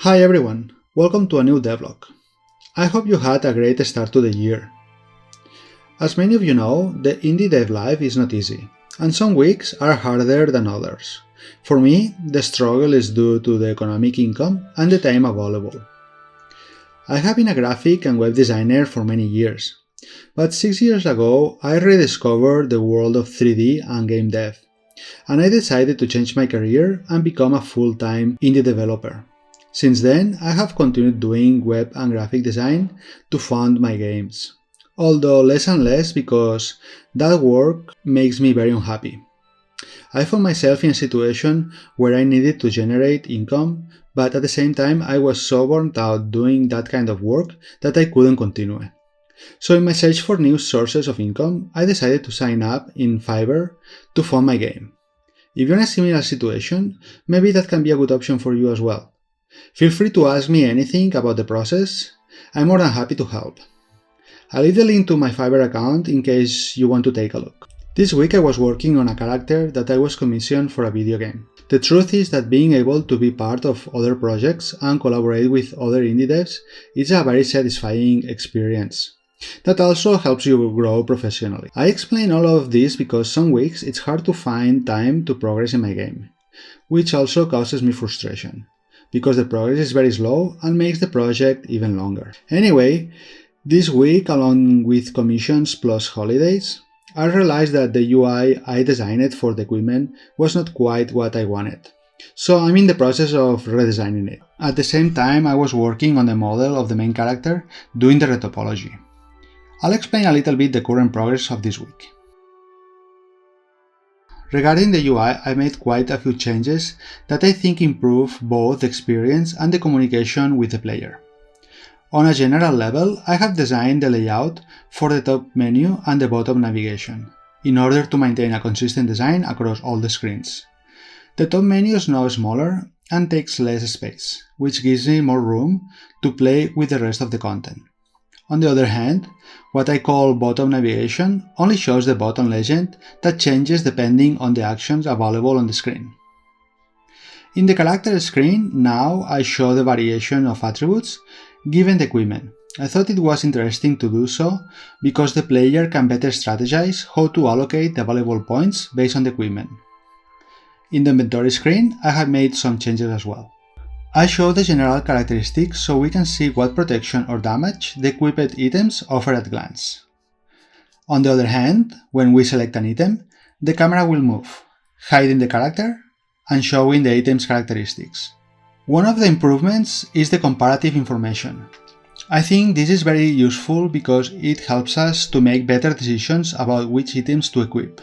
Hi everyone, welcome to a new devlog. I hope you had a great start to the year. As many of you know, the indie dev life is not easy, and some weeks are harder than others. For me, the struggle is due to the economic income and the time available. I have been a graphic and web designer for many years, but 6 years ago I rediscovered the world of 3D and game dev, and I decided to change my career and become a full-time indie developer. Since then, I have continued doing web and graphic design to fund my games, although less and less because that work makes me very unhappy. I found myself in a situation where I needed to generate income, but at the same time I was so burnt out doing that kind of work that I couldn't continue. So in my search for new sources of income, I decided to sign up in Fiverr to fund my game. If you're in a similar situation, maybe that can be a good option for you as well. Feel free to ask me anything about the process, I'm more than happy to help. I'll leave the link to my Fiverr account in case you want to take a look. This week I was working on a character that I was commissioned for a video game. The truth is that being able to be part of other projects and collaborate with other indie devs is a very satisfying experience that also helps you grow professionally. I explain all of this because some weeks it's hard to find time to progress in my game, which also causes me frustration, because the progress is very slow and makes the project even longer. Anyway, this week, along with commissions plus holidays, I realized that the UI I designed for the equipment was not quite what I wanted. So I'm in the process of redesigning it. At the same time, I was working on the model of the main character, doing the retopology. I'll explain a little bit the current progress of this week. Regarding the UI, I made quite a few changes that I think improve both the experience and the communication with the player. On a general level, I have designed the layout for the top menu and the bottom navigation, in order to maintain a consistent design across all the screens. The top menu is now smaller and takes less space, which gives me more room to play with the rest of the content. On the other hand, what I call bottom navigation only shows the button legend that changes depending on the actions available on the screen. In the character screen, now I show the variation of attributes given the equipment. I thought it was interesting to do so because the player can better strategize how to allocate the available points based on the equipment. In the inventory screen, I have made some changes as well. I show the general characteristics so we can see what protection or damage the equipped items offer at a glance. On the other hand, when we select an item, the camera will move, hiding the character and showing the item's characteristics. One of the improvements is the comparative information. I think this is very useful because it helps us to make better decisions about which items to equip.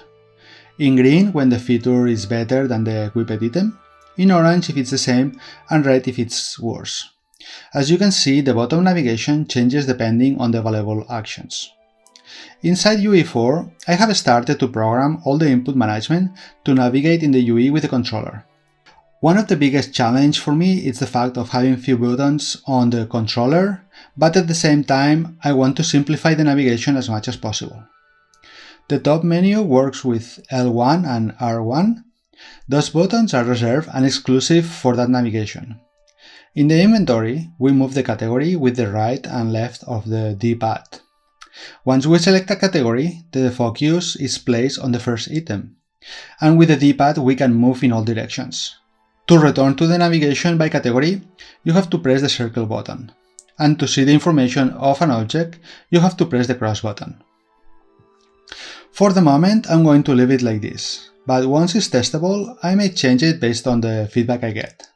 In green, when the feature is better than the equipped item, in orange if it's the same, and red if it's worse. As you can see, the bottom navigation changes depending on the available actions. Inside UE4, I have started to program all the input management to navigate in the UE with the controller. One of the biggest challenges for me is the fact of having few buttons on the controller, but at the same time I want to simplify the navigation as much as possible. The top menu works with L1 and R1. Those buttons are reserved and exclusive for that navigation. In the inventory, we move the category with the right and left of the D-pad. Once we select a category, the focus is placed on the first item, and with the D-pad we can move in all directions. To return to the navigation by category, you have to press the circle button, and to see the information of an object, you have to press the cross button. For the moment, I'm going to leave it like this, but once it's testable, I may change it based on the feedback I get.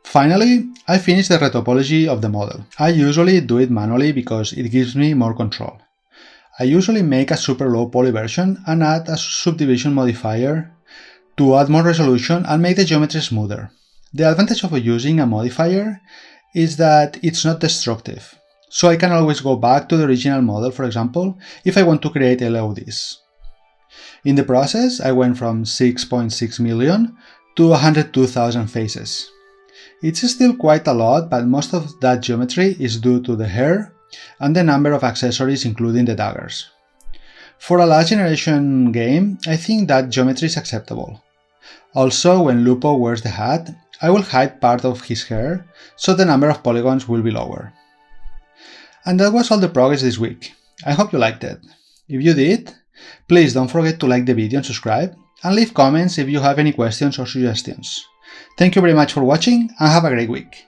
Finally, I finished the retopology of the model. I usually do it manually because it gives me more control. I usually make a super low poly version and add a subdivision modifier to add more resolution and make the geometry smoother. The advantage of using a modifier is that it's not destructive, so I can always go back to the original model, for example, if I want to create LODs. In the process, I went from 6.6 million to 102,000 faces. It's still quite a lot, but most of that geometry is due to the hair and the number of accessories including the daggers. For a last generation game, I think that geometry is acceptable. Also, when Lupo wears the hat, I will hide part of his hair, so the number of polygons will be lower. And that was all the progress this week. I hope you liked it. If you did, please don't forget to like the video and subscribe, and leave comments if you have any questions or suggestions. Thank you very much for watching, and have a great week.